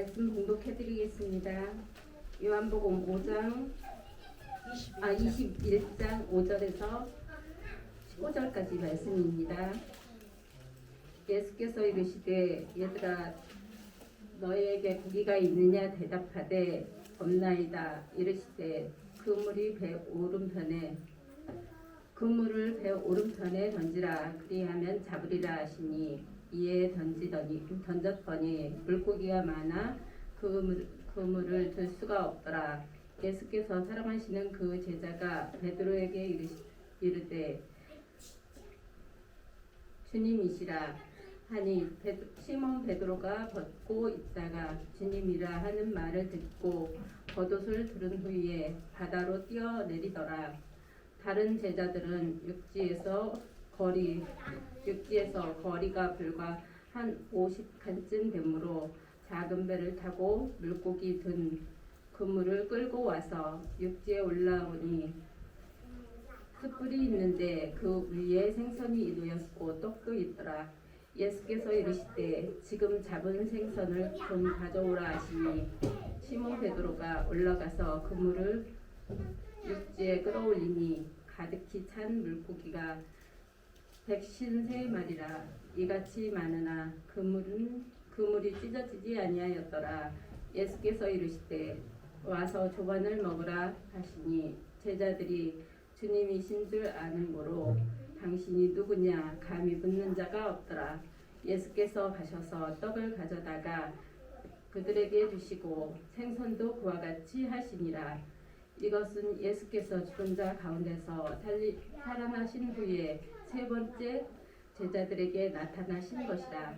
말씀 봉독해 드리겠습니다. 요한복음 5장 21장 5절에서 15절까지 말씀입니다. 예수께서 이르시되 얘들아 너희에게 고기가 있느냐 대답하되 없나이다. 이르시되 그물을 배 오른편에 던지라. 그리하면 잡으리라 하시니 이에 던졌더니 물고기가 많아 그물을 들 수가 없더라. 예수께서 사랑하시는 그 제자가 베드로에게 이르되 주님이시라 하니 시몬 베드로가 벗고 있다가 주님이라 하는 말을 듣고 겉옷을 두른 후에 바다로 뛰어내리더라. 다른 제자들은 육지에서 거리가 불과 한 50칸쯤 되므로 작은 배를 타고 물고기 든 그물을 끌고 와서 육지에 올라오니 숯불이 있는데 그 위에 생선이 놓였고 떡도 있더라. 예수께서 이르시되 지금 잡은 생선을 좀 가져오라 하시니 시몬 베드로가 올라가서 그물을 육지에 끌어올리니 가득히 찬 물고기가 153마리라. 이같이 많으나 그물이 찢어지지 아니하였더라. 예수께서 이르시되 와서 조반을 먹으라 하시니 제자들이 주님이신 줄 아는 고로 당신이 누구냐 감히 묻는 자가 없더라. 예수께서 가셔서 떡을 가져다가 그들에게 주시고 생선도 그와 같이 하시니라. 이것은 예수께서 죽은 자 가운데서 살아나신 후에 세 번째 제자들에게 나타나신 것이라.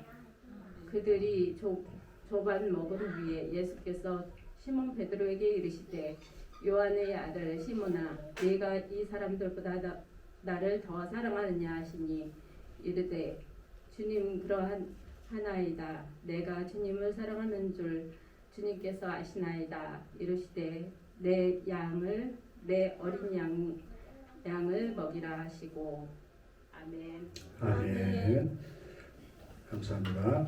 그들이 조반 먹은 후에 예수께서 시몬 베드로에게 이르시되 요한의 아들 시몬아 네가 이 사람들보다 나를 더 사랑하느냐 하시니 이르되 주님 그러하나이다. 내가 주님을 사랑하는 줄 주님께서 아시나이다. 이르시되 내 어린 양을 먹이라 하시고 아멘. 아멘. 감사합니다.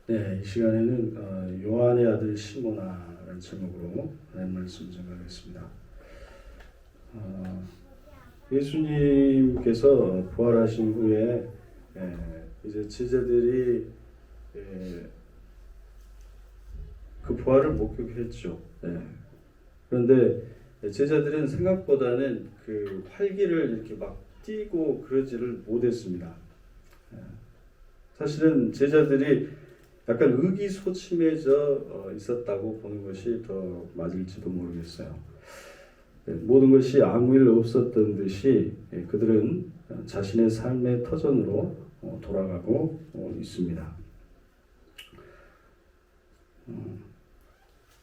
네, 이 시간에는 요한의 아들 시모나라는 제목으로 하나님 말씀 전하겠습니다. 예수님께서 부활하신 후에 이제 제자들이 그 부활을 목격했죠. 그런데 제자들은 생각보다는 그 활기를 이렇게 막 뛰고 그러지를 못했습니다. 사실은 제자들이 약간 의기소침해져 있었다고 보는 것이 더 맞을지도 모르겠어요. 모든 것이 아무 일 없었던 듯이 그들은 자신의 삶의 터전으로 돌아가고 있습니다.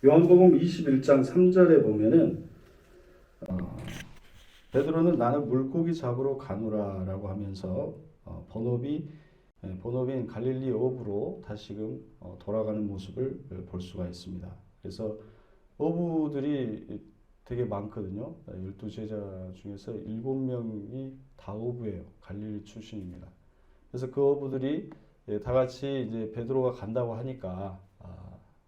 요한복음 21장 3절에 보면은 베드로는 나는 물고기 잡으러 가노라라고 하면서 본업인 갈릴리 어부로 다시금 돌아가는 모습을 볼 수가 있습니다. 그래서 어부들이 되게 많거든요. 12제자 중에서 7명이 다 어부예요. 갈릴리 출신입니다. 그래서 그 어부들이 다 같이 이제 베드로가 간다고 하니까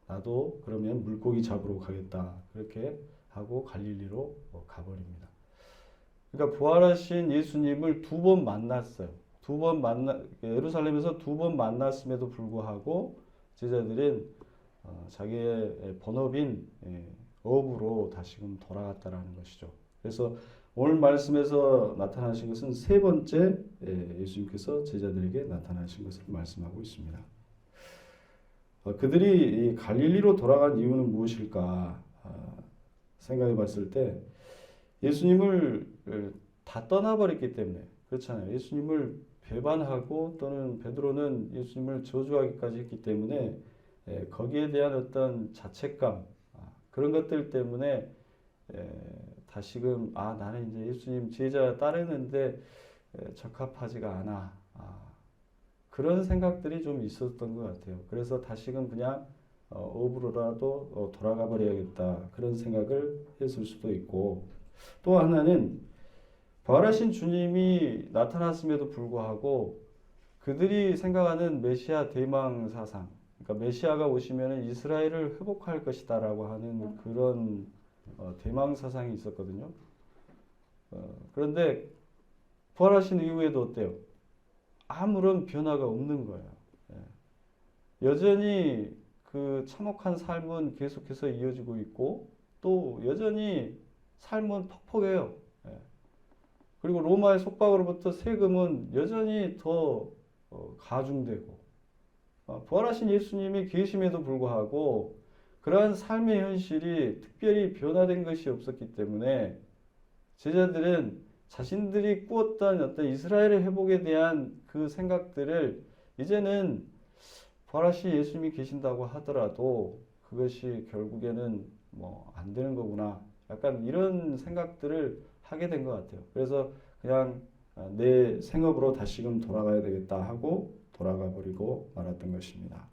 나도 그러면 물고기 잡으러 가겠다. 그렇게 하고 갈릴리로 가버립니다. 그러니까 부활하신 예수님을 두 번 만났어요. 예루살렘에서 두 번 만났음에도 불구하고 제자들은 자기의 본업인 어부로 다시금 돌아갔다라는 것이죠. 그래서 오늘 말씀에서 나타나신 것은 세 번째 예수님께서 제자들에게 나타나신 것을 말씀하고 있습니다. 그들이 갈릴리로 돌아간 이유는 무엇일까 생각해 봤을 때 예수님을 다 떠나버렸기 때문에 그렇잖아요. 예수님을 배반하고 또는 베드로는 예수님을 저주하기까지 했기 때문에 거기에 대한 어떤 자책감 그런 것들 때문에 다시금 나는 이제 예수님 제자 따르는데 적합하지가 않아 그런 생각들이 좀 있었던 것 같아요. 그래서 다시금 그냥 어부로라도 돌아가 버려야겠다 그런 생각을 했을 수도 있고 또 하나는 부활하신 주님이 나타났음에도 불구하고 그들이 생각하는 메시아 대망 사상, 그러니까 메시아가 오시면 이스라엘을 회복할 것이다라고 하는 그런 대망 사상이 있었거든요. 그런데 부활하신 이후에도 어때요? 아무런 변화가 없는 거예요. 예. 여전히 그 참혹한 삶은 계속해서 이어지고 있고 또 여전히 삶은 퍽퍽해요. 예. 그리고 로마의 속박으로부터 세금은 여전히 더 가중되고 부활하신 예수님이 계심에도 불구하고 그러한 삶의 현실이 특별히 변화된 것이 없었기 때문에 제자들은 자신들이 꾸었던 어떤 이스라엘의 회복에 대한 그 생각들을 이제는 부활하신 예수님이 계신다고 하더라도 그것이 결국에는 뭐 안 되는 거구나. 약간 이런 생각들을 하게 된 것 같아요. 그래서 그냥 내 생업으로 다시금 돌아가야 되겠다 하고 돌아가 버리고 말았던 것입니다.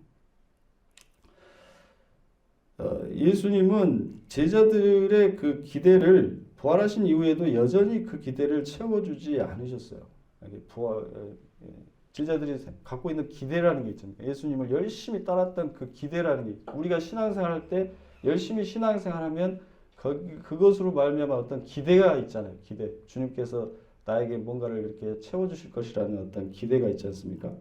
예수님은 제자들의 그 기대를 부활하신 이후에도 여전히 그 기대를 채워주지 않으셨어요. 제자들이 갖고 있는 기대라는 게 있잖아요. 예수님을 열심히 따랐던 그 기대라는 게 우리가 신앙생활 할 때 열심히 신앙생활하면 그것으로 말미암아 어떤 기대가 있잖아요. 기대. 주님께서 나에게 뭔가를 이렇게 채워주실 것이라는 어떤 기대가 있지 않습니까?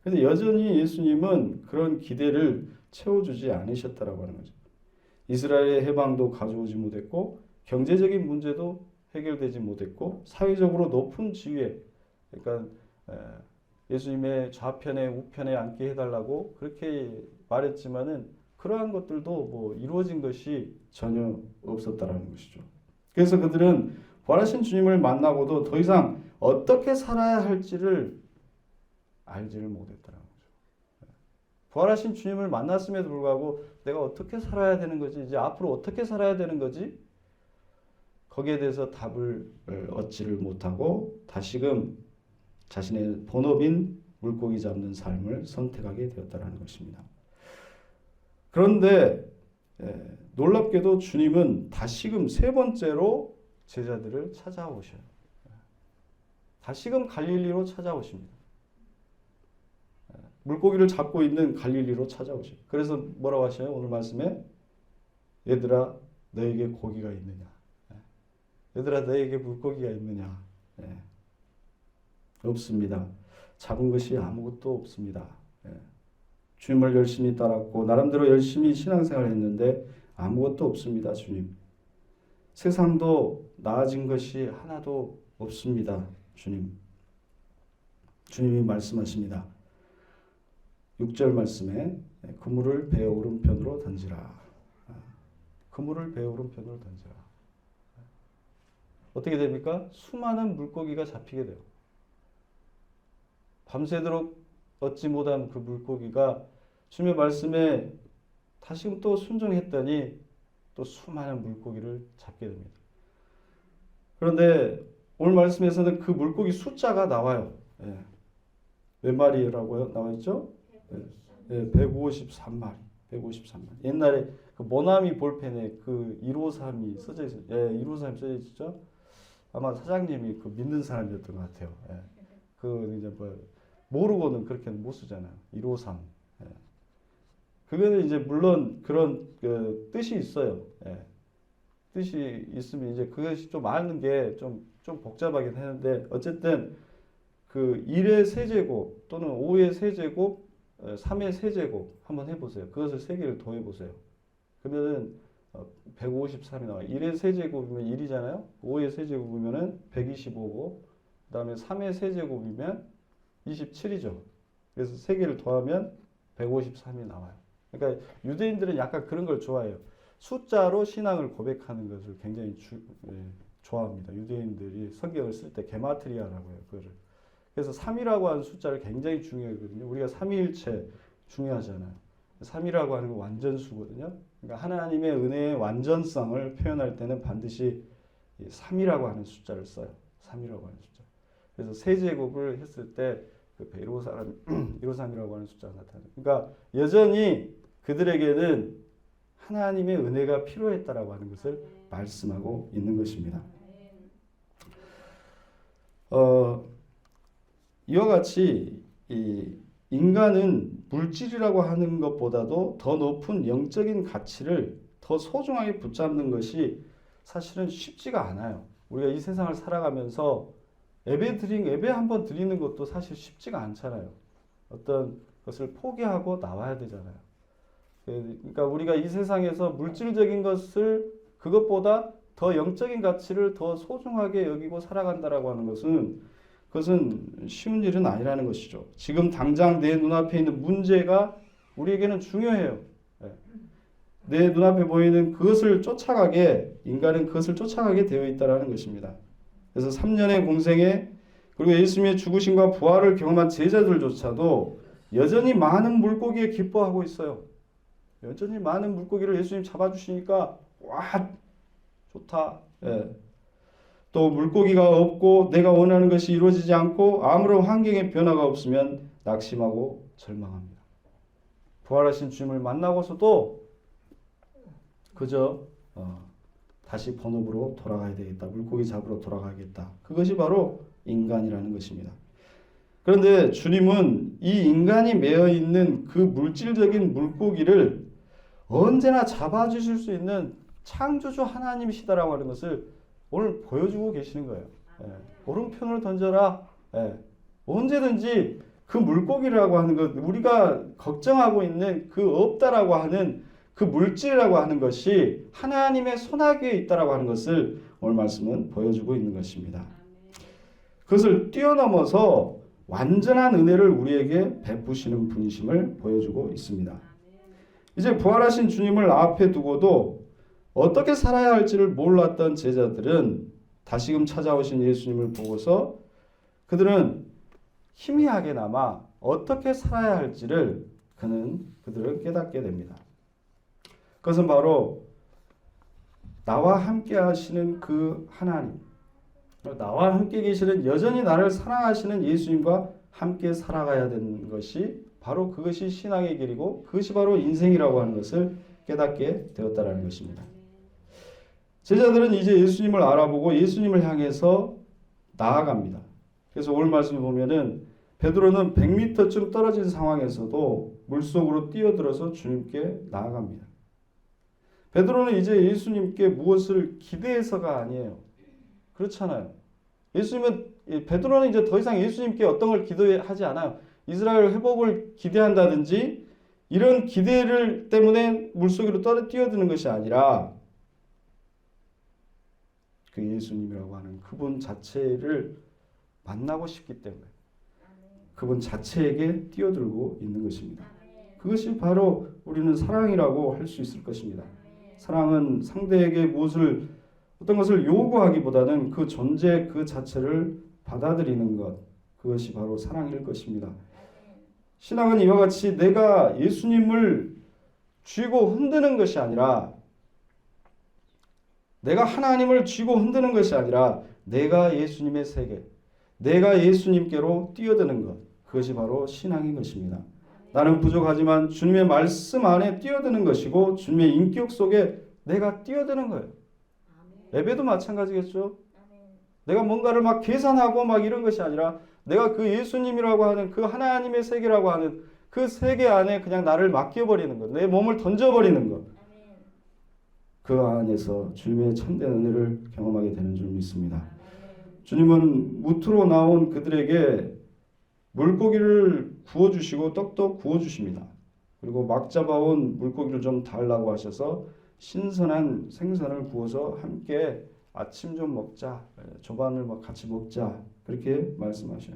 그런데 여전히 예수님은 그런 기대를 채워주지 않으셨다라고 하는 거죠. 이스라엘의 해방도 가져오지 못했고 경제적인 문제도 해결되지 못했고 사회적으로 높은 지위에 그러니까 예수님의 좌편에 우편에 앉게 해달라고 그렇게 말했지만은 그러한 것들도 뭐 이루어진 것이 전혀 없었다라는 것이죠. 그래서 그들은 부활하신 주님을 만나고도 더 이상 어떻게 살아야 할지를 알지를 못했다는 거죠. 부활하신 주님을 만났음에도 불구하고 내가 어떻게 살아야 되는 거지? 이제 앞으로 어떻게 살아야 되는 거지? 거기에 대해서 답을 얻지를 못하고 다시금 자신의 본업인 물고기 잡는 삶을 선택하게 되었다는 것입니다. 그런데 놀랍게도 주님은 다시금 세 번째로 제자들을 찾아오셔요. 다시금 갈릴리로 찾아오십니다. 물고기를 잡고 있는 갈릴리로 찾아오셔요. 그래서 뭐라고 하셔요? 오늘 말씀에 얘들아 너에게 고기가 있느냐? 얘들아 너에게 물고기가 있느냐? 없습니다. 잡은 것이 아무것도 없습니다. 주님을 열심히 따랐고 나름대로 열심히 신앙생활을 했는데 아무것도 없습니다. 주님. 세상도 나아진 것이 하나도 없습니다. 주님. 주님이 말씀하십니다. 6절 말씀에 그물을 배 오른편으로 던지라. 그물을 배 오른편으로 던지라. 어떻게 됩니까? 수많은 물고기가 잡히게 돼요. 밤새도록 얻지 못한 그 물고기가 주님의 말씀에 다시금 또 순종했더니 또 수많은 물고기를 잡게 됩니다. 그런데 오늘 말씀에서는 그 물고기 숫자가 나와요. 몇 마리라고요? 나와있죠? 153마리. 153마리. 옛날에 그 모나미 볼펜에 그 153이 써져 있어요. 153이 써져 있죠? 아마 사장님이 그 믿는 사람이었던 것 같아요. 그 이제 뭐 모르고는 그렇게 못 쓰잖아요. 153. 그거는 이제 물론 그런 그 뜻이 있어요. 뜻이 있으면 이제 그것이 좀 아는 게 좀 복잡하긴 하는데 어쨌든 그 1의 세제곱 또는 5의 세제곱 3의 세제곱 한번 해보세요. 그것을 3개를 더해보세요. 그러면은 153이 나와요. 1의 세제곱이면 1이잖아요. 5의 세제곱이면 125고 그 다음에 3의 세제곱이면 27이죠. 그래서 3개를 더하면 153이 나와요. 그러니까 유대인들은 약간 그런 걸 좋아해요. 숫자로 신앙을 고백하는 것을 굉장히 좋아합니다. 유대인들이 성경을 쓸 때 게마트리아라고 해요. 그거를. 그래서 3이라고 하는 숫자를 굉장히 중요하거든요. 우리가 삼위일체 중요하잖아요. 3이라고 하는 건 완전수거든요. 그러니까 하나님의 은혜의 완전성을 표현할 때는 반드시 3이라고 하는 숫자를 써요. 3이라고 하는 숫자. 그래서 세제곱을 했을 때 그 153이라고 하는 숫자가 나타나요. 그러니까 여전히 그들에게는 하나님의 은혜가 필요했다라고 하는 것을 말씀하고 있는 것입니다. 이와 같이 이 인간은 물질이라고 하는 것보다도 더 높은 영적인 가치를 더 소중하게 붙잡는 것이 사실은 쉽지가 않아요. 우리가 이 세상을 살아가면서 예배 한번 드리는 것도 사실 쉽지가 않잖아요. 어떤 것을 포기하고 나와야 되잖아요. 그러니까 우리가 이 세상에서 물질적인 것을 그것보다 더 영적인 가치를 더 소중하게 여기고 살아간다라고 하는 것은 그것은 쉬운 일은 아니라는 것이죠. 지금 당장 내 눈앞에 있는 문제가 우리에게는 중요해요. 내 눈앞에 보이는 그것을 쫓아가게 인간은 그것을 쫓아가게 되어 있다라는 것입니다. 그래서 3년의 공생에 그리고 예수님의 죽으심과 부활을 경험한 제자들조차도 여전히 많은 물고기에 기뻐하고 있어요. 여전히 많은 물고기를 예수님 잡아주시니까 와 좋다. 또 물고기가 없고 내가 원하는 것이 이루어지지 않고 아무런 환경의 변화가 없으면 낙심하고 절망합니다. 부활하신 주님을 만나고서도 그저 다시 본업으로 돌아가야 되겠다. 물고기 잡으러 돌아가겠다. 그것이 바로 인간이라는 것입니다. 그런데 주님은 이 인간이 매여 있는 그 물질적인 물고기를 언제나 잡아주실 수 있는 창조주 하나님이시다라고 하는 것을 오늘 보여주고 계시는 거예요. 오른편으로 던져라. 언제든지 그 물고기라고 하는 것, 우리가 걱정하고 있는 그 없다라고 하는 그 물질이라고 하는 것이 하나님의 손아귀에 있다라고 하는 것을 오늘 말씀은 보여주고 있는 것입니다. 그것을 뛰어넘어서 완전한 은혜를 우리에게 베푸시는 분이심을 보여주고 있습니다. 이제 부활하신 주님을 앞에 두고도 어떻게 살아야 할지를 몰랐던 제자들은 다시금 찾아오신 예수님을 보고서 그들은 희미하게나마 어떻게 살아야 할지를 그들은 깨닫게 됩니다. 그것은 바로 나와 함께 하시는 그 하나님, 나와 함께 계시는 여전히 나를 사랑하시는 예수님과 함께 살아가야 되는 것이 바로 그것이 신앙의 길이고 그것이 바로 인생이라고 하는 것을 깨닫게 되었다라는 것입니다. 제자들은 이제 예수님을 알아보고 예수님을 향해서 나아갑니다. 그래서 오늘 말씀을 보면은 베드로는 100m쯤 떨어진 상황에서도 물속으로 뛰어들어서 주님께 나아갑니다. 베드로는 이제 예수님께 무엇을 기대해서가 아니에요. 그렇잖아요. 베드로는 이제 더 이상 예수님께 어떤 걸 기대하지 않아요. 이스라엘 회복을 기대한다든지 이런 기대를 때문에 물속으로 뛰어드는 것이 아니라 그 예수님이라고 하는 그분 자체를 만나고 싶기 때문에 그분 자체에게 뛰어들고 있는 것입니다. 그것이 바로 우리는 사랑이라고 할 수 있을 것입니다. 사랑은 상대에게 어떤 것을 요구하기보다는 그 존재 그 자체를 받아들이는 것, 그것이 바로 사랑일 것입니다. 신앙은 이와 같이 내가 예수님을 쥐고 흔드는 것이 아니라 내가 하나님을 쥐고 흔드는 것이 아니라 내가 예수님의 세계, 내가 예수님께로 뛰어드는 것, 그것이 바로 신앙인 것입니다. 나는 부족하지만 주님의 말씀 안에 뛰어드는 것이고 주님의 인격 속에 내가 뛰어드는 거예요. 예배도 마찬가지겠죠. 내가 뭔가를 막 계산하고 막 이런 것이 아니라 내가 그 예수님이라고 하는 그 하나님의 세계라고 하는 그 세계 안에 그냥 나를 맡겨버리는 것, 내 몸을 던져버리는 것. 그 안에서 주님의 참된 은혜를 경험하게 되는 줄 믿습니다. 주님은 무트로 나온 그들에게 물고기를 구워주시고 떡도 구워주십니다. 그리고 막 잡아온 물고기를 좀 달라고 하셔서 신선한 생선을 구워서 함께 아침 좀 먹자, 조반을 같이 먹자, 그렇게 말씀하셔요.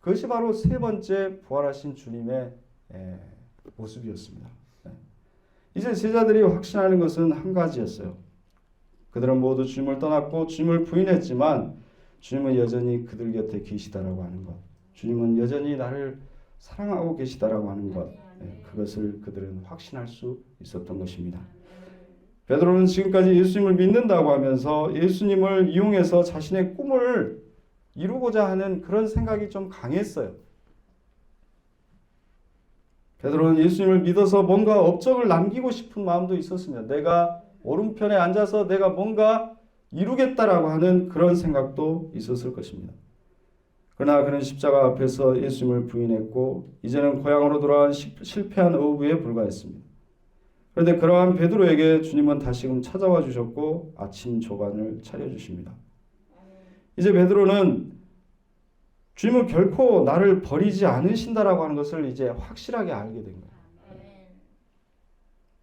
그것이 바로 세 번째 부활하신 주님의 모습이었습니다. 이제 제자들이 확신하는 것은 한 가지였어요. 그들은 모두 주님을 떠났고 주님을 부인했지만 주님은 여전히 그들 곁에 계시다라고 하는 것, 주님은 여전히 나를 사랑하고 계시다라고 하는 것, 그것을 그들은 확신할 수 있었던 것입니다. 베드로는 지금까지 예수님을 믿는다고 하면서 예수님을 이용해서 자신의 꿈을 이루고자 하는 그런 생각이 좀 강했어요. 베드로는 예수님을 믿어서 뭔가 업적을 남기고 싶은 마음도 있었습니다. 내가 오른편에 앉아서 내가 뭔가 이루겠다라고 하는 그런 생각도 있었을 것입니다. 그러나 그는 십자가 앞에서 예수님을 부인했고 이제는 고향으로 돌아간 실패한 어부에 불과했습니다. 그런데 그러한 베드로에게 주님은 다시금 찾아와 주셨고 아침 조반을 차려주십니다. 이제 베드로는 주님은 결코 나를 버리지 않으신다라고 하는 것을 이제 확실하게 알게 된 거예요.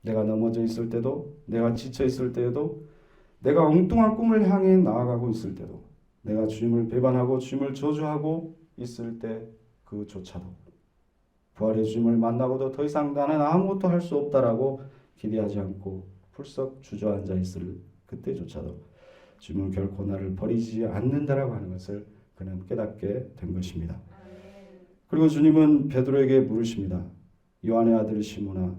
내가 넘어져 있을 때도, 내가 지쳐 있을 때에도, 내가 엉뚱한 꿈을 향해 나아가고 있을 때도, 내가 주님을 배반하고 주님을 저주하고 있을 때 그조차도 부활의 주님을 만나고도 더 이상 나는 아무것도 할 수 없다라고 기대하지 않고 풀썩 주저앉아 있을 그때조차도 주님은 결코 나를 버리지 않는다라고 하는 것을 그는 깨닫게 된 것입니다. 그리고 주님은 베드로에게 물으십니다. 요한의 아들 시몬아,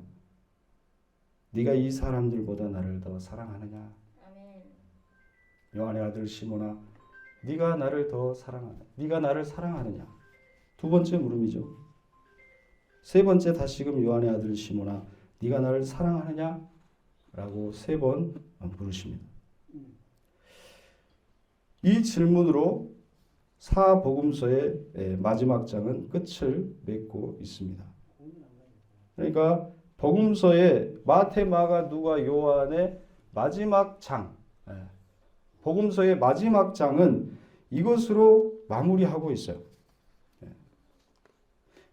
네가 이 사람들보다 나를 더 사랑하느냐? 요한의 아들 시몬아, 네가 나를 더 사랑하느냐? 네가 나를 사랑하느냐? 두 번째 물음이죠. 세 번째 다시금 요한의 아들 시몬아, 네가 나를 사랑하느냐? 라고 세 번 물으십니다. 이 질문으로 사복음서의 마지막 장은 끝을 맺고 있습니다. 그러니까 복음서의 마태, 마가, 누가, 요한의 마지막 장, 복음서의 마지막 장은 이것으로 마무리하고 있어요.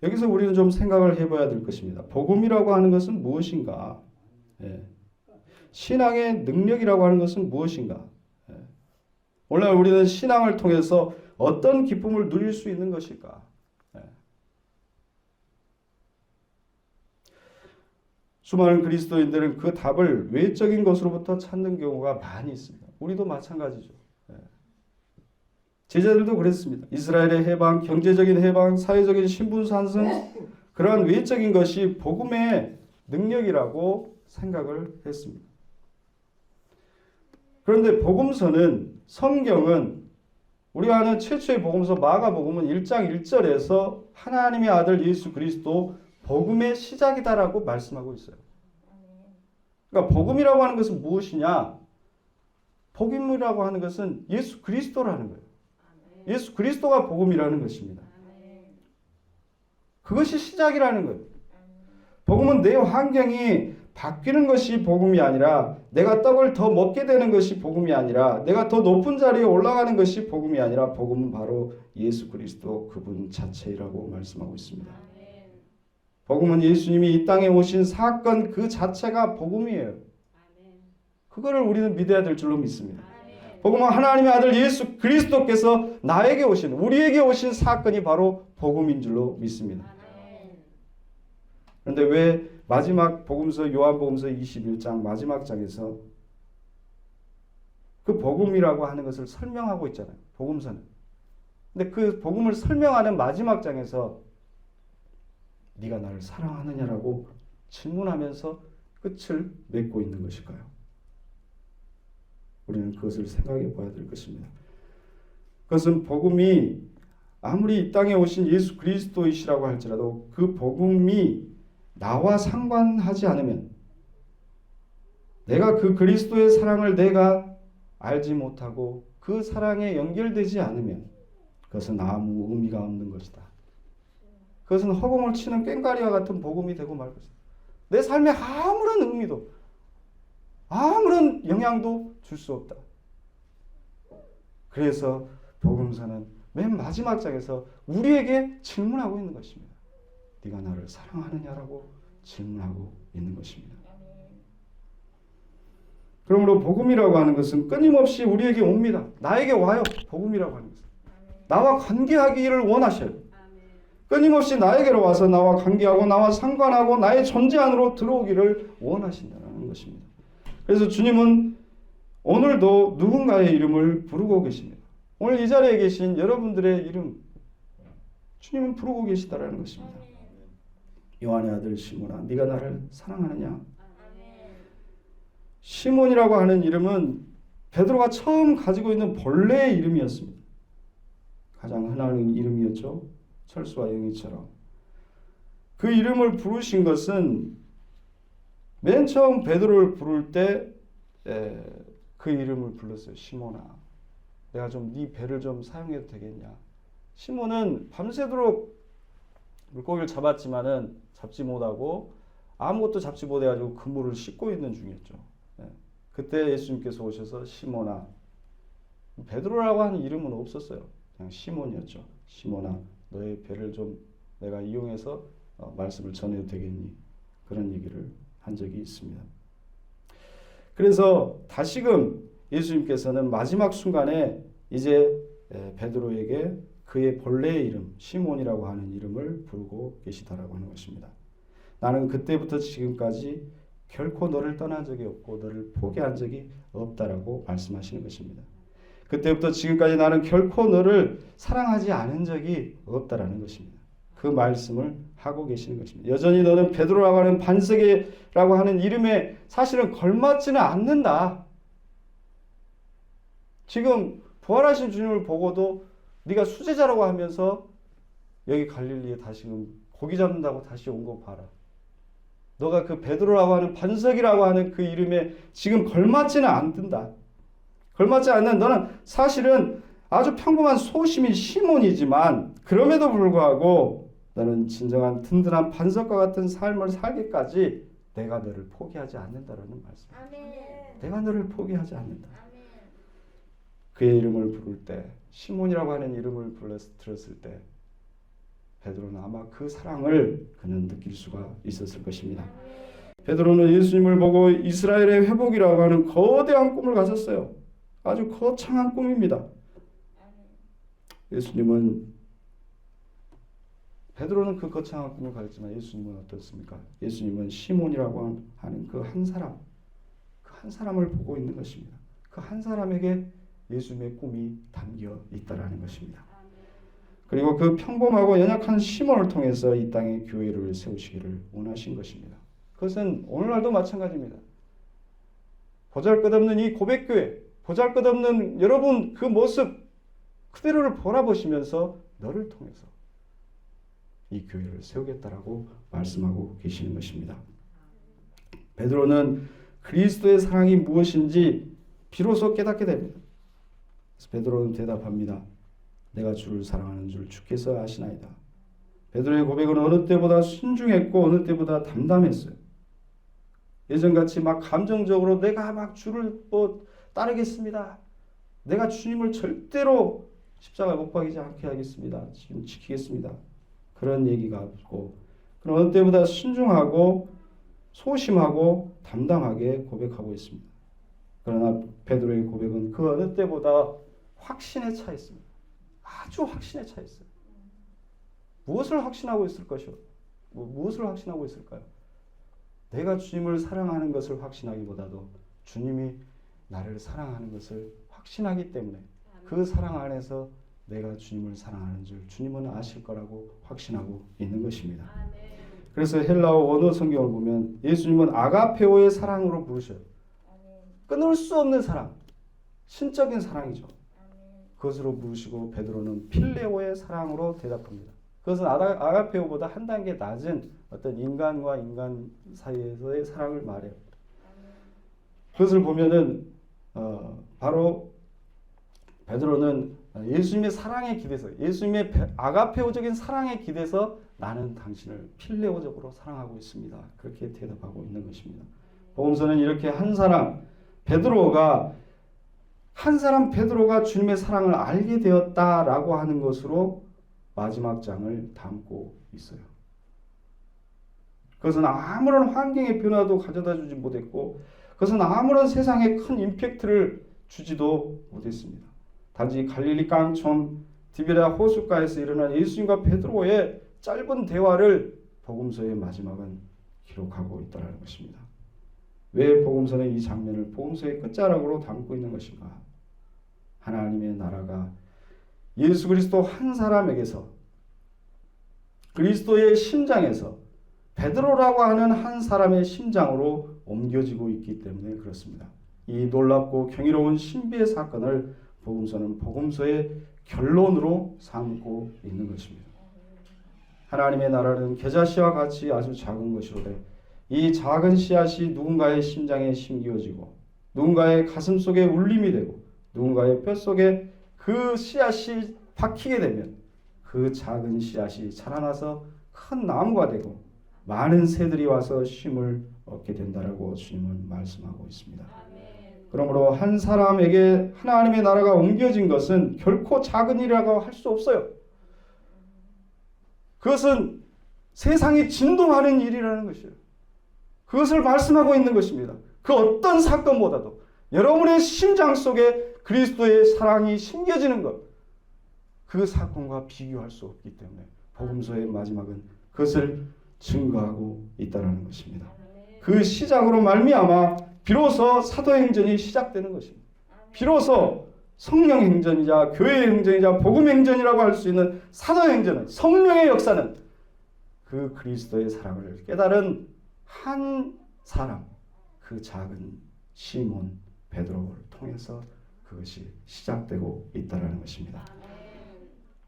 여기서 우리는 좀 생각을 해봐야 될 것입니다. 복음이라고 하는 것은 무엇인가? 신앙의 능력이라고 하는 것은 무엇인가? 오늘 우리는 신앙을 통해서 어떤 기쁨을 누릴 수 있는 것일까? 수많은 그리스도인들은 그 답을 외적인 것으로부터 찾는 경우가 많이 있습니다. 우리도 마찬가지죠. 제자들도 그랬습니다. 이스라엘의 해방, 경제적인 해방, 사회적인 신분 상승, 그러한 외적인 것이 복음의 능력이라고 생각을 했습니다. 그런데 복음서는, 성경은 우리가 아는 최초의 복음서 마가복음은 1장 1절에서 하나님의 아들 예수 그리스도 복음의 시작이다라고 말씀하고 있어요. 그러니까 복음이라고 하는 것은 무엇이냐? 복음이라고 하는 것은 예수 그리스도라는 거예요. 예수 그리스도가 복음이라는 것입니다. 그것이 시작이라는 거예요. 복음은 내 환경이 바뀌는 것이 복음이 아니라, 내가 떡을 더 먹게 되는 것이 복음이 아니라, 내가 더 높은 자리에 올라가는 것이 복음이 아니라, 복음은 바로 예수 그리스도 그분 자체라고 말씀하고 있습니다. 복음은 예수님이 이 땅에 오신 사건 그 자체가 복음이에요. 그거를 우리는 믿어야 될 줄로 믿습니다. 복음은 하나님의 아들 예수 그리스도께서 나에게 오신, 우리에게 오신 사건이 바로 복음인 줄로 믿습니다. 그런데 왜 마지막 복음서 요한복음서 21장 마지막 장에서 그 복음이라고 하는 것을 설명하고 있잖아요. 복음서는. 근데 그 복음을 설명하는 마지막 장에서 네가 나를 사랑하느냐라고 질문하면서 끝을 맺고 있는 것일까요? 우리는 그것을 생각해 봐야 될 것입니다. 그것은 복음이 아무리 이 땅에 오신 예수 그리스도이시라고 할지라도 그 복음이 나와 상관하지 않으면, 내가 그 그리스도의 사랑을 내가 알지 못하고 그 사랑에 연결되지 않으면 그것은 아무 의미가 없는 것이다. 그것은 허공을 치는 꽹과리와 같은 복음이 되고 말 것이다. 내 삶에 아무런 의미도, 아무런 영향도 줄 수 없다. 그래서 복음서는 맨 마지막 장에서 우리에게 질문하고 있는 것입니다. 네가 나를 사랑하느냐라고 질문하고 있는 것입니다. 그러므로 복음이라고 하는 것은 끊임없이 우리에게 옵니다. 나에게 와요. 복음이라고 하는 것은. 나와 관계하기를 원하셔요. 끊임없이 나에게로 와서 나와 관계하고 나와 상관하고 나의 존재 안으로 들어오기를 원하신다는 것입니다. 그래서 주님은 오늘도 누군가의 이름을 부르고 계십니다. 오늘 이 자리에 계신 여러분들의 이름, 주님은 부르고 계시다라는 것입니다. 요한의 아들 시몬아, 네가 나를 사랑하느냐? 시몬이라고 하는 이름은 베드로가 처음 가지고 있는 본래의 이름이었습니다. 가장 흔한 이름이었죠. 철수와 영희처럼. 그 이름을 부르신 것은 맨 처음 베드로를 부를 때 그 이름을 불렀어요. 시몬아, 내가 좀 네 배를 좀 사용해도 되겠냐? 시몬은 밤새도록 물고기를 잡았지만은 잡지 못하고 아무것도 잡지 못해가지고 그물을 씻고 있는 중이었죠. 예. 그때 예수님께서 오셔서 시몬아, 베드로라고 하는 이름은 없었어요. 그냥 시몬이었죠. 시몬아, 너의 배를 좀 내가 이용해서 말씀을 전해도 되겠니? 그런 얘기를 한 적이 있습니다. 그래서 다시금 예수님께서는 마지막 순간에 이제 베드로에게 그의 본래의 이름 시몬이라고 하는 이름을 부르고 계시다라고 하는 것입니다. 나는 그때부터 지금까지 결코 너를 떠난 적이 없고 너를 포기한 적이 없다라고 말씀하시는 것입니다. 그때부터 지금까지 나는 결코 너를 사랑하지 않은 적이 없다라는 것입니다. 그 말씀을 하고 계시는 것입니다. 여전히 너는 베드로라고 하는 반석이라고 하는 이름에 사실은 걸맞지는 않는다. 지금 부활하신 주님을 보고도 네가 수제자라고 하면서 여기 갈릴리에 다시금 고기 잡는다고 다시 온 거 봐라. 너가 그 베드로라고 하는 반석이라고 하는 그 이름에 지금 걸맞지는 않는다. 걸맞지 않는 너는 사실은 아주 평범한 소시민 시몬이지만 그럼에도 불구하고 너는 진정한 든든한 반석과 같은 삶을 살기까지 내가 너를 포기하지 않는다라는 말씀. 내가 너를 포기하지 않는다. 그의 이름을 부를 때 시몬이라고 하는 이름을 들었을 때 베드로는 아마 그 사랑을 그는 느낄 수가 있었을 것입니다. 베드로는 예수님을 보고 이스라엘의 회복이라고 하는 거대한 꿈을 가졌어요. 아주 거창한 꿈입니다. 베드로는 그 거창한 꿈을 가졌지만 예수님은 어떻습니까? 예수님은 시몬이라고 하는 그 한 사람을 보고 있는 것입니다. 그 한 사람에게 예수님의 꿈이 담겨 있다라는 것입니다. 그리고 그 평범하고 연약한 시몬을 통해서 이 땅에 교회를 세우시기를 원하신 것입니다. 그것은 오늘날도 마찬가지입니다. 보잘것없는 이 고백교회, 보잘것없는 여러분 그 모습 그대로를 바라보시면서 너를 통해서 이 교회를 세우겠다라고 말씀하고 계시는 것입니다. 베드로는 그리스도의 사랑이 무엇인지 비로소 깨닫게 됩니다. 그래서 베드로는 대답합니다. 내가 주를 사랑하는 줄 주께서 아시나이다. 베드로의 고백은 어느 때보다 순중했고 어느 때보다 담담했어요. 예전같이 막 감정적으로 내가 막 주를 따르겠습니다. 내가 주님을 절대로 십자가에 못 박이지 않게 하겠습니다. 지금 지키겠습니다. 그런 얘기가 없고 그럼 어느 때보다 순중하고 소심하고 담담하게 고백하고 있습니다. 그러나 베드로의 고백은 그 어느 때보다 확신에 차 있습니다. 아주 확신에 차 있어요. 무엇을 확신하고 있을 것이요? 무엇을 확신하고 있을까요? 내가 주님을 사랑하는 것을 확신하기보다도 주님이 나를 사랑하는 것을 확신하기 때문에 그 사랑 안에서 내가 주님을 사랑하는 줄 주님은 아실 거라고 확신하고 있는 것입니다. 그래서 헬라어 원어 성경을 보면 예수님은 아가페오의 사랑으로 부르셔요. 끊을 수 없는 사랑, 신적인 사랑이죠. 그것으로 부르시고 베드로는 필레오의 사랑으로 대답합니다. 그것은 아가페오보다 한 단계 낮은 어떤 인간과 인간 사이에서의 사랑을 말해요. 그것을 보면은 바로 베드로는 예수님의 사랑에 기대서 예수님의 아가페오적인 사랑에 기대서 나는 당신을 필레오적으로 사랑하고 있습니다. 그렇게 대답하고 있는 것입니다. 복음서는 이렇게 한 사람 베드로가 주님의 사랑을 알게 되었다라고 하는 것으로 마지막 장을 담고 있어요. 그것은 아무런 환경의 변화도 가져다 주지 못했고 그것은 아무런 세상에 큰 임팩트를 주지도 못했습니다. 단지 갈릴리 깡촌 디베랴 호숫가에서 일어난 예수님과 베드로의 짧은 대화를 복음서의 마지막은 기록하고 있다는 것입니다. 왜 복음서는 이 장면을 복음서의 끝자락으로 담고 있는 것인가? 하나님의 나라가 예수 그리스도 한 사람에게서 그리스도의 심장에서 베드로라고 하는 한 사람의 심장으로 옮겨지고 있기 때문에 그렇습니다. 이 놀랍고 경이로운 신비의 사건을 복음서는 복음서의 결론으로 삼고 있는 것입니다. 하나님의 나라는 겨자씨와 같이 아주 작은 것이로되 이 작은 씨앗이 누군가의 심장에 심기어지고 누군가의 가슴 속에 울림이 되고 누군가의 뼈 속에 그 씨앗이 박히게 되면 그 작은 씨앗이 자라나서 큰 나무가 되고 많은 새들이 와서 쉼을 얻게 된다라고 주님은 말씀하고 있습니다. 그러므로 한 사람에게 하나님의 나라가 옮겨진 것은 결코 작은 일이라고 할 수 없어요. 그것은 세상이 진동하는 일이라는 것이에요. 그것을 말씀하고 있는 것입니다. 그 어떤 사건보다도 여러분의 심장 속에 그리스도의 사랑이 심겨지는 것, 그 사건과 비교할 수 없기 때문에 복음서의 마지막은 그것을 증거하고 있다는 것입니다. 그 시작으로 말미암아 비로소 사도행전이 시작되는 것입니다. 비로소 성령행전이자 교회행전이자 복음행전이라고 할 수 있는 사도행전은, 성령의 역사는 그 그리스도의 사랑을 깨달은 한 사람, 그 작은 시몬 베드로를 통해서 그것이 시작되고 있다는 것입니다.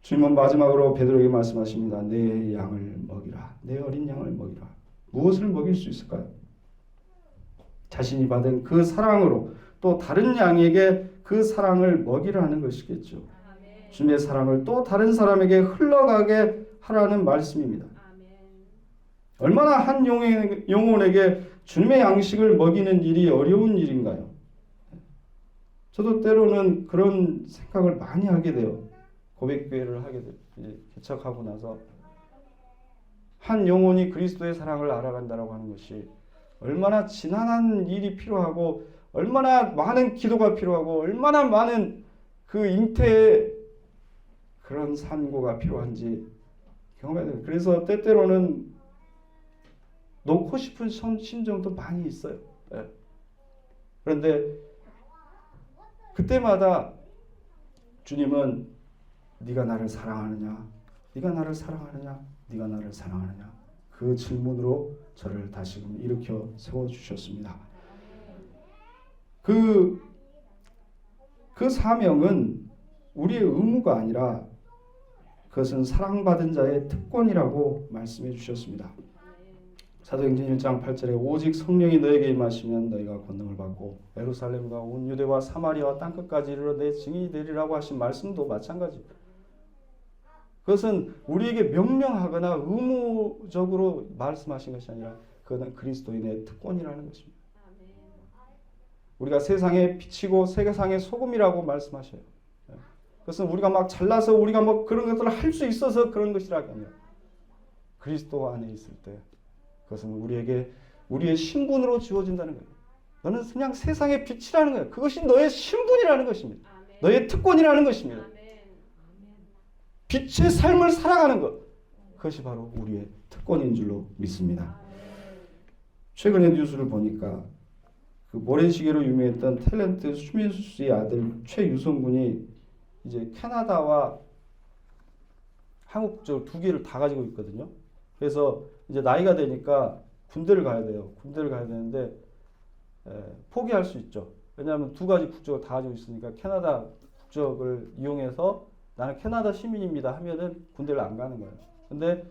주님은 마지막으로 베드로에게 말씀하십니다. 내 양을 먹이라. 내 어린 양을 먹이라. 무엇을 먹일 수 있을까요? 자신이 받은 그 사랑으로 또 다른 양에게 그 사랑을 먹이라는 것이겠죠. 주님의 사랑을 또 다른 사람에게 흘러가게 하라는 말씀입니다. 얼마나 한 영혼에게 주님의 양식을 먹이는 일이 어려운 일인가요? 저도 때로는 그런 생각을 많이 하게 돼요. 고백교회를 하게 돼요. 개척하고 나서 한 영혼이 그리스도의 사랑을 알아간다라고 하는 것이 얼마나 지난한 일이 필요하고 얼마나 많은 기도가 필요하고 얼마나 많은 그 잉태의 그런 산고가 필요한지 경험해야 돼요. 그래서 때때로는 놓고 싶은 심정도 많이 있어요. 네. 그런데 그때마다 주님은 네가 나를 사랑하느냐? 네가 나를 사랑하느냐? 네가 나를 사랑하느냐? 그 질문으로 저를 다시금 일으켜 세워주셨습니다. 그 사명은 우리의 의무가 아니라 그것은 사랑받은 자의 특권이라고 말씀해 주셨습니다. 사도행전 1장 8절에 오직 성령이 너에게 임하시면 너희가 권능을 받고 예루살렘과 온 유대와 사마리아와 땅끝까지 이르러 내 증인이 되리라고 하신 말씀도 마찬가지입니다. 그것은 우리에게 명령하거나 의무적으로 말씀하신 것이 아니라 그것은 그리스도인의 특권이라는 것입니다. 우리가 세상의 빛이고 세상의 소금이라고 말씀하셔요. 그것은 우리가 막 잘나서 우리가 뭐 그런 것들을 할 수 있어서 그런 것이라가 아니라 그리스도 안에 있을 때 그것은 우리에게 우리의 신분으로 주어진다는 거예요. 너는 그냥 세상의 빛이라는 거예요. 그것이 너의 신분이라는 것입니다. 너의 특권이라는 것입니다. 빛의 삶을 살아가는 것, 그것이 바로 우리의 특권인 줄로 믿습니다. 최근에 뉴스를 보니까 그 모래시계로 유명했던 탤런트 수민수 씨의 아들 최유성 군이 이제 캐나다와 한국 저 두 개를 다 가지고 있거든요. 그래서 이제 나이가 되니까 군대를 가야 돼요. 군대를 가야 되는데 포기할 수 있죠. 왜냐하면 두 가지 국적을 다 가지고 있으니까 캐나다 국적을 이용해서 나는 캐나다 시민입니다 하면은 군대를 안 가는 거예요. 근데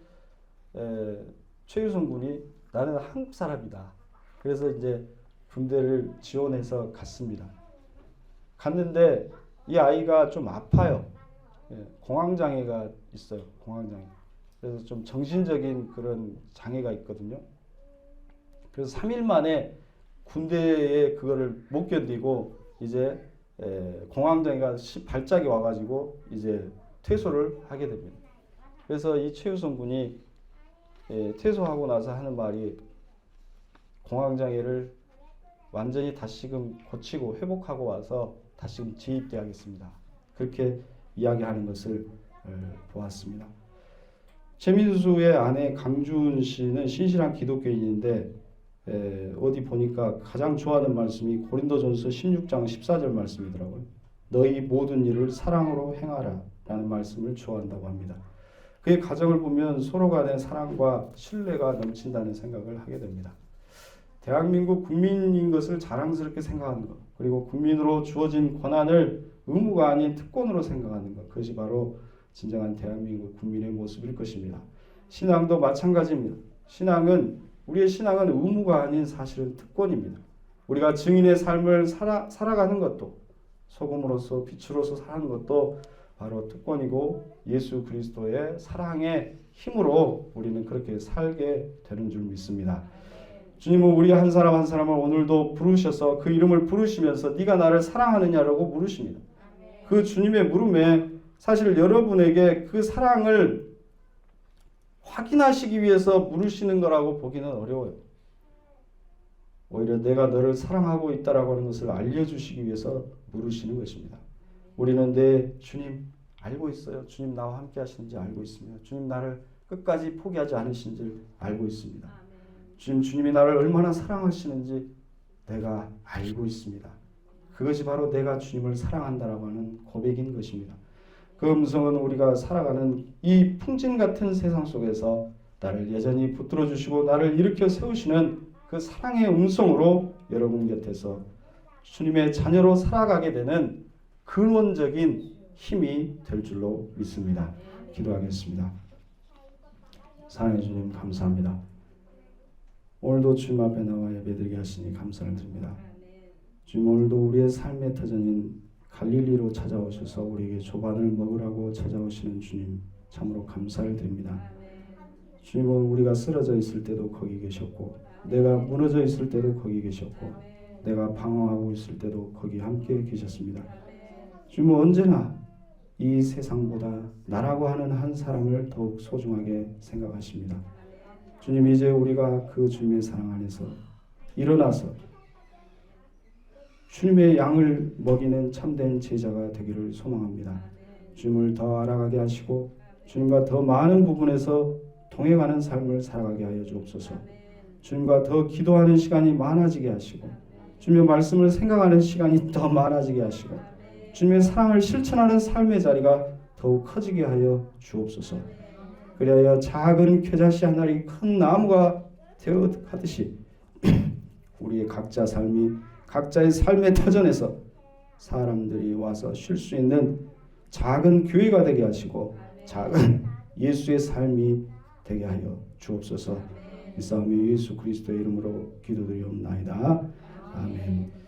최유성 군이 나는 한국 사람이다. 그래서 이제 군대를 지원해서 갔습니다. 갔는데 이 아이가 좀 아파요. 공황장애가 있어요. 공황장애. 그래서 좀 정신적인 그런 장애가 있거든요. 그래서 3일 만에 군대에 그거를 못 견디고 이제 공황장애가 발작이 와가지고 이제 퇴소를 하게 됩니다. 그래서 이 최유성 군이 퇴소하고 나서 하는 말이 공황장애를 완전히 다시금 고치고 회복하고 와서 다시금 재입대하겠습니다. 그렇게 이야기하는 것을 보았습니다. 최민수의 아내 강준 씨는 신실한 기독교인인데 어디 보니까 가장 좋아하는 말씀이 고린도전서 16장 14절 말씀이더라고요. 너희 모든 일을 사랑으로 행하라 라는 말씀을 좋아한다고 합니다. 그의 가정을 보면 서로 간의 사랑과 신뢰가 넘친다는 생각을 하게 됩니다. 대한민국 국민인 것을 자랑스럽게 생각하는 것, 그리고 국민으로 주어진 권한을 의무가 아닌 특권으로 생각하는 것, 그것이 바로 진정한 대한민국 국민의 모습일 것입니다. 신앙도 마찬가지입니다. 우리의 신앙은 의무가 아닌 사실은 특권입니다. 우리가 증인의 삶을 살아가는 것도, 소금으로서 빛으로서 사는 것도 바로 특권이고 예수 그리스도의 사랑의 힘으로 우리는 그렇게 살게 되는 줄 믿습니다. 주님은 우리 한 사람 한 사람을 오늘도 부르셔서 그 이름을 부르시면서 네가 나를 사랑하느냐라고 물으십니다. 그 주님의 물음에 사실 여러분에게 그 사랑을 확인하시기 위해서 물으시는 거라고 보기는 어려워요. 오히려 내가 너를 사랑하고 있다라고 하는 것을 알려주시기 위해서 물으시는 것입니다. 우리는 네 주님 알고 있어요. 주님 나와 함께 하시는지 알고 있습니다. 주님 나를 끝까지 포기하지 않으신지 알고 있습니다. 주님이 나를 얼마나 사랑하시는지 내가 알고 있습니다. 그것이 바로 내가 주님을 사랑한다라고 하는 고백인 것입니다. 그 음성은 우리가 살아가는 이 풍진 같은 세상 속에서 나를 여전히 붙들어 주시고 나를 일으켜 세우시는 그 사랑의 음성으로 여러분 곁에서 주님의 자녀로 살아가게 되는 근원적인 힘이 될 줄로 믿습니다. 기도하겠습니다. 사랑해 주님 감사합니다. 오늘도 주님 앞에 나와 예배드리게 하시니 감사를 드립니다. 주님 오늘도 우리의 삶의 터전인 갈릴리로 찾아오셔서 우리에게 조반을 먹으라고 찾아오시는 주님 참으로 감사를 드립니다. 주님은 우리가 쓰러져 있을 때도 거기 계셨고 내가 무너져 있을 때도 거기 계셨고 내가 방황하고 있을 때도 거기 함께 계셨습니다. 주님은 언제나 이 세상보다 나라고 하는 한 사람을 더욱 소중하게 생각하십니다. 주님 이제 우리가 그 주님의 사랑 안에서 일어나서 주님의 양을 먹이는 참된 제자가 되기를 소망합니다. 주님을 더 알아가게 하시고 주님과 더 많은 부분에서 동행하는 삶을 살아가게 하여 주옵소서. 주님과 더 기도하는 시간이 많아지게 하시고 주님의 말씀을 생각하는 시간이 더 많아지게 하시고 주님의 사랑을 실천하는 삶의 자리가 더욱 커지게 하여 주옵소서. 그리하여 작은 겨자씨 한 알이 큰 나무가 되어 가듯이 우리의 각자 삶이 각자의 삶의 터전에서 사람들이 와서 쉴 수 있는 작은 교회가 되게 하시고 작은 예수의 삶이 되게 하여 주옵소서. 이 싸움이 예수 그리스도의 이름으로 기도드리옵나이다. 아멘.